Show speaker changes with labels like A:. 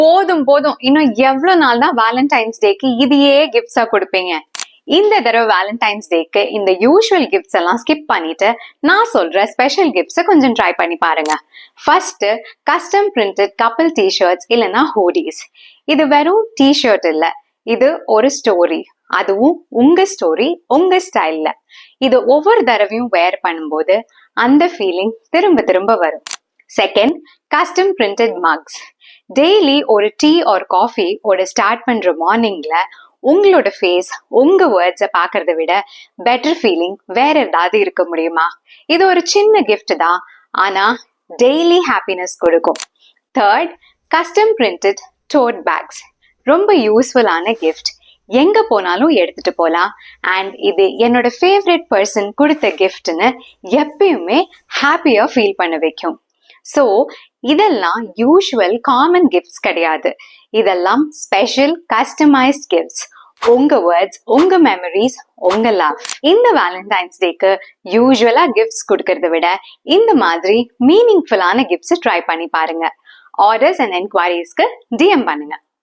A: போதும் போதும், இன்னும் எவ்வளவு நாள் தான் வேலண்டைன்ஸ் டேக்கு இதையே கிஃப்ட்ஸா கொடுப்பீங்க? இந்த தடவை வேலண்டைன்ஸ் டேக்கு இந்த யூஷுவல் கிஃப்ட்ஸ் எல்லாம் ஸ்கிப் பண்ணிட்டு நான் சொல்ற ஸ்பெஷல் கிஃப்ட்ஸை கொஞ்சம் ட்ரை பண்ணி பாருங்க. First, custom printed couple t-shirts இல்லைன்னா ஹூடிஸ். இது வெறும் டிஷர்ட் இல்ல, இது ஒரு ஸ்டோரி. அதுவும் உங்க ஸ்டோரி, உங்க ஸ்டைல்ல. இது ஒவ்வொரு தடவையும் வேர் பண்ணும்போது அந்த ஃபீலிங் திரும்ப திரும்ப வரும். Second, custom printed mugs. Daily ஒரு டீ ஆர் காஃபி ஓட ஸ்டார்ட் பண்ற மார்னிங்ல உங்களோட ஃபேஸ், உங்க வேர்ட்ஸை பாக்குறத விட பெட்டர் ஃபீலிங் வேற ஏதாவது இருக்க முடியுமா? இது ஒரு சின்ன கிஃப்ட் தான், ஆனா டெய்லி ஹாப்பினஸ் கொடுக்கும். தேர்ட், கஸ்டம் பிரிண்டட் டோட் பேக்ஸ். ரொம்ப யூஸ்ஃபுல்லான கிஃப்ட், எங்க போனாலும் எடுத்துட்டு போலாம். அண்ட் இது என்னோட ஃபேவரட் பர்சன் கொடுத்த கிஃப்ட்னு எப்பயுமே ஹாப்பியா ஃபீல் பண்ண வைக்கும். சோ இதெல்லாம் யூஷுவல் காமன் கிஃப்ட்ஸ் கிடையாது, இதெல்லாம் ஸ்பெஷல் கஸ்டமைஸ்ட் கிஃப்ட்ஸ். உங்க வேர்ட்ஸ், உங்க மெமரிஸ், உங்க லவ். இந்த வேலண்டைன்ஸ் டேக்கு யூஷுவலா கிஃப்ட்ஸ் கொடுக்கறத விட இந்த மாதிரி மீனிங்ஃபுல்லான கிஃப்ட்ஸ் ட்ரை பண்ணி பாருங்க. ஆர்டர்ஸ் அண்ட் என்கொயரிஸ்க்கு DM பண்ணுங்க.